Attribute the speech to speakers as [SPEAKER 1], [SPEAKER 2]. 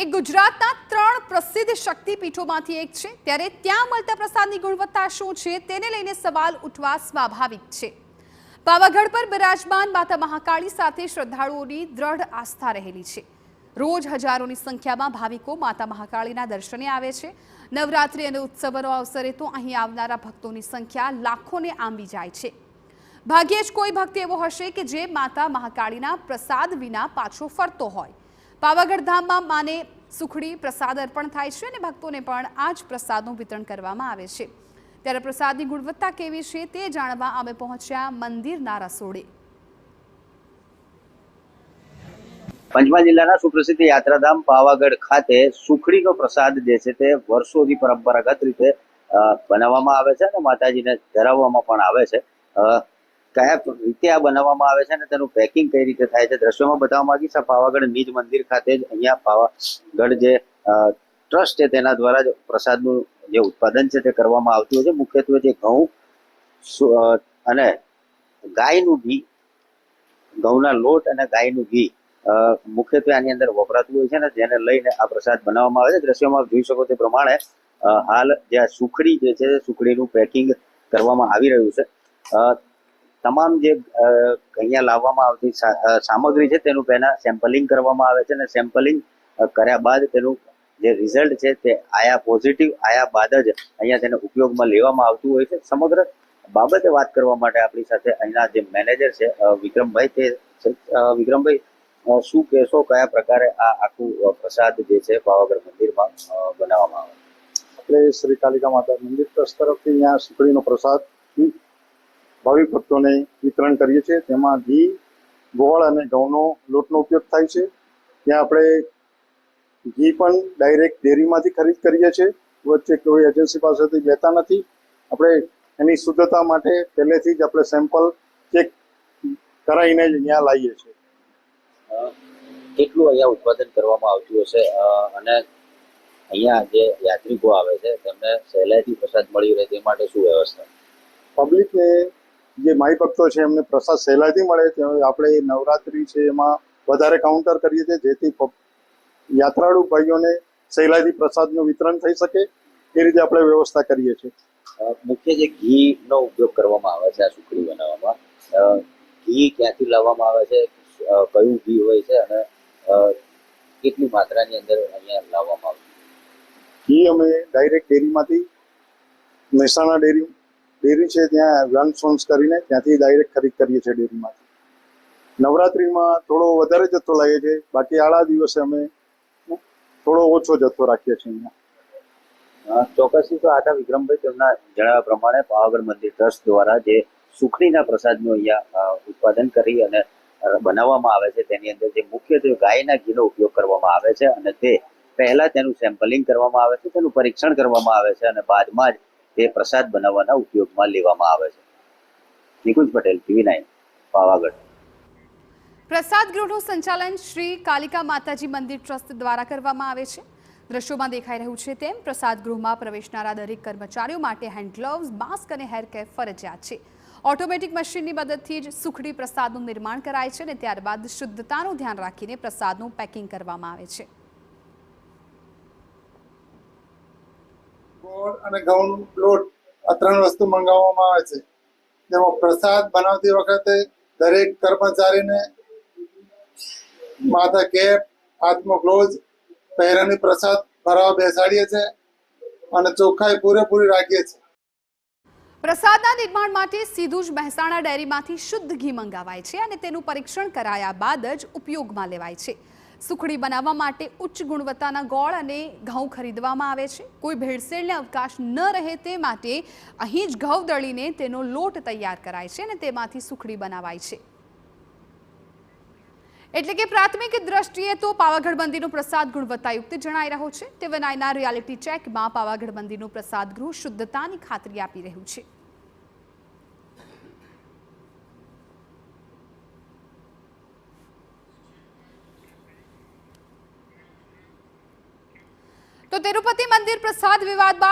[SPEAKER 1] એ ગુજરાતના 3 પ્રસિદ્ધ શક્તિપીઠોમાંથી એક છે, ત્યારે ત્યાં મળતા પ્રસાદની ગુણવત્તા શું છે તેને લઈને સવાલ ઉઠવા સ્વાભાવિક છે। પાવાગઢ પર બિરાજમાન માતા મહાકાળી સાથે શ્રદ્ધાળુઓની દ્રઢ આસ્થા રહેલી છે। રોજ હજારોની સંખ્યામાં ભાવિકો માતા મહાકાળીના દર્શને આવે છે। નવરાત્રિ અને ઉત્સવોના અવસરે તો અહીં આવનારા ભક્તોની સંખ્યા લાખોને આંબી જાય છે। ભાગ્યે જ કોઈ ભક્ત એવો હશે કે જે માતા મહાકાળીના પ્રસાદ વિના પાછો ફરતો હોય। પાવાગઢ ધામમાં માને સુખડી પ્રસાદ અર્પણ થાય છે અને ભક્તોને પણ આ જ પ્રસાદનું વિતરણ કરવામાં આવે છે। ત્યારે પ્રસાદની ગુણવત્તા કેવી છે તે જાણવા અમે પહોંચ્યા મંદિરના રસોડે।
[SPEAKER 2] પંચમહાલ જિલ્લાના સુપ્રસિદ્ધ યાત્રાધામ પાવાગઢ ખાતે સુખડીનો પ્રસાદ જે છે તે વર્ષોથી પરંપરાગત રીતે બનાવવામાં આવે છે અને માતાજીને ધરાવવામાં પણ આવે છે। કયા રીતે આ બનાવવામાં આવે છે અને તેનું પેકિંગ કઈ રીતે થાય છે દ્રશ્યોમાં બતાવવા માંગીશ। આ પાવાગઢ નિજ મંદિર ખાતે જ અહીંયા પાવાગઢ જે ટ્રસ્ટ છે તેના દ્વારા જ પ્રસાદનું જે ઉત્પાદન છે તે કરવામાં આવતું હોય છે। મુખ્યત્વે જે ઘઉં અને ગાયનું ઘી, ઘઉંના લોટ અને ગાયનું ઘી મુખ્યત્વે આની અંદર વપરાતું હોય છે ને જેને લઈને આ પ્રસાદ બનાવવામાં આવે છે। દ્રશ્યોમાં જોઈ શકો તે પ્રમાણે હાલ જે આ સુખડી જે છે સુખડીનું પેકિંગ કરવામાં આવી રહ્યું છે। તમામ જે અહીંયા લાવવામાં આવતી સામગ્રી છે તેનું પહેલા સેમ્પલિંગ કરવામાં આવે છે અને સેમ્પલિંગ કર્યા બાદ તેનું જે રિઝલ્ટ છે તે આયા પોઝિટિવ આયા બાદ જ અહીંયા તેને ઉપયોગમાં લેવામાં આવતું હોય છે। સમગ્ર બાબતે વાત કરવા માટે આપણી સાથે અહીંના જે મેનેજર છે વિક્રમભાઈ, તે વિક્રમભાઈ શું કહેશો, કયા પ્રકારે આ આખું પ્રસાદ જે છે પાવાગઢ મંદિરમાં બનાવવામાં આવે?
[SPEAKER 3] આપણે શ્રી કાલિકા માતા મંદિર ટ્રસ્ટ તરફથી અહીંયા સુખડીનો પ્રસાદ ભાવિક ભક્તોને વિતરણ કરીએ છીએ। તેમાં ઘી, ગોળ અને ઘઉંનો લોટનો ઉપયોગ થાય છે। ત્યાં આપણે ઘી પણ ડાયરેક્ટ ડેરીમાંથી ખરીદ કરીએ છીએ, વચ્ચે કોઈ એજન્સી પાસેથી લેતા નથી। આપણે એની શુદ્ધતા માટે પહેલેથી જ આપણે સેમ્પલ ચેક કરાવીને જ અહીંયા લાવીએ છીએ।
[SPEAKER 2] કેટલું અહીંયા ઉત્પાદન કરવામાં આવતું હશે અને અહીંયા જે યાત્રિકો આવે છે તેમને સહેલાઈથી પ્રસાદ મળી રહે તે માટે શું વ્યવસ્થા?
[SPEAKER 3] પબ્લિકને જે માઈ ભક્તો છે એમને પ્રસાદ સહેલાઈથી મળે તે આપણે નવરાત્રિ છે એમાં વધારે કાઉન્ટર કરીએ છીએ જેથી યાત્રાળુ ભાઈઓને સહેલાઈથી પ્રસાદનું વિતરણ થઈ શકે એ રીતે આપણે વ્યવસ્થા કરીએ છીએ।
[SPEAKER 2] મુખ્ય જે ઘીનો ઉપયોગ કરવામાં આવે છે આ સુખડી બનાવવામાં, ઘી ક્યાંથી લાવવામાં આવે છે, કયું ઘી હોય છે અને કેટલી માત્રાની અંદર અહીંયા લાવવામાં આવે છે?
[SPEAKER 3] ઘી અમે ડાયરેક્ટ ડેરીમાંથી, મહેસાણા ડેરી છે ત્યાં વન સોન્સ કરીને ત્યાંથી ડાયરેક્ટ ખરીદ કરીએ છીએ ડેરીમાંથી। નવરાત્રિમાં થોડો વધારે જથ્થો લાવીએ છીએ, બાકી આડા દિવસે અમે થોડો ઓછો જથ્થો રાખીએ છીએ અહીંયા।
[SPEAKER 2] ચોક્કસથી તો આટા વિક્રમભાઈ તેમના જણાવ્યા પ્રમાણે પાવાગઢ મંદિર ટ્રસ્ટ દ્વારા જે સુખડીના પ્રસાદનું અહીંયા ઉત્પાદન કરી અને બનાવવામાં આવે છે તેની અંદર જે મુખ્યત્વે ગાયના ઘીનો ઉપયોગ કરવામાં આવે છે અને તે પહેલા તેનું સેમ્પલિંગ કરવામાં આવે છે, તેનું પરીક્ષણ કરવામાં આવે છે અને બાદમાં જ તે પ્રસાદ બનાવવાના ઉપયોગમાં લેવામાં આવે છે। નિકુંજ પટેલ, TV9, પાવાગઢ।
[SPEAKER 1] પ્રસાદ ગૃહનું સંચાલન શ્રી કાલિકા માતાજી મંદિર ટ્રસ્ટ દ્વારા કરવામાં આવે છે। દ્રશ્યોમાં દેખાઈ રહ્યું છે તેમ પ્રસાદ ગૃહમાં પ્રવેશનારા દરેક કર્મચારીઓ માટે હેન્ડ ગ્લોવ્સ, માસ્ક અને હેર કેપ ફરજિયાત છે। ઓટોમેટિક મશીનની મદદથી જ સુખડી પ્રસાદનું નિર્માણ કરાય છે અને ત્યારબાદ શુદ્ધતાનું ધ્યાન રાખીને પ્રસાદનું પેકિંગ કરવામાં આવે છે।
[SPEAKER 4] ગોળ અને ઘઉંનો લોટ આ 3 વસ્તુ મંગાવવામાં આવે છે। તેમાં પ્રસાદ બનાવતી વખતે દરેક કર્મચારીને માથા કેપ, હાથમાં ગ્લોવ્સ પહેરીને પ્રસાદ ભરવા બેસાડીએ છીએ અને ચોખ્ખાઈ પૂરેપૂરી રાખીએ છીએ।
[SPEAKER 1] પ્રસાદના નિર્માણ માટે સીધું જ મહેસાણા ડેરીમાંથી શુદ્ધ ઘી મંગાવાય છે અને તેનું પરીક્ષણ કરાયા બાદ જ ઉપયોગમાં લેવાય છે। સુખડી બનાવવા માટે ઉચ્ચ ગુણવત્તાના ગોળ અને ઘઉં ખરીદવામાં આવે છે। કોઈ ભેળસેળને અવકાશ ન રહે તે માટે અહીં જ ઘઉં દળીને તેનો લોટ તૈયાર કરાય છે અને તેમાંથી સુખડી બનાવાય છે। એટલે કે પ્રાથમિક દ્રષ્ટિએ તો પાવાગઢ મંદિરનો પ્રસાદ ગુણવત્તાયુક્ત જણાઈ રહ્યો છે। TV9ના રિયાલિટી ચેકમાં પાવાગઢ મંદિરનું પ્રસાદ ગૃહ શુદ્ધતાની ખાતરી આપી રહ્યું છે। તો તિરુપતિ મંદિર પ્રસાદ વિવાદ બાદ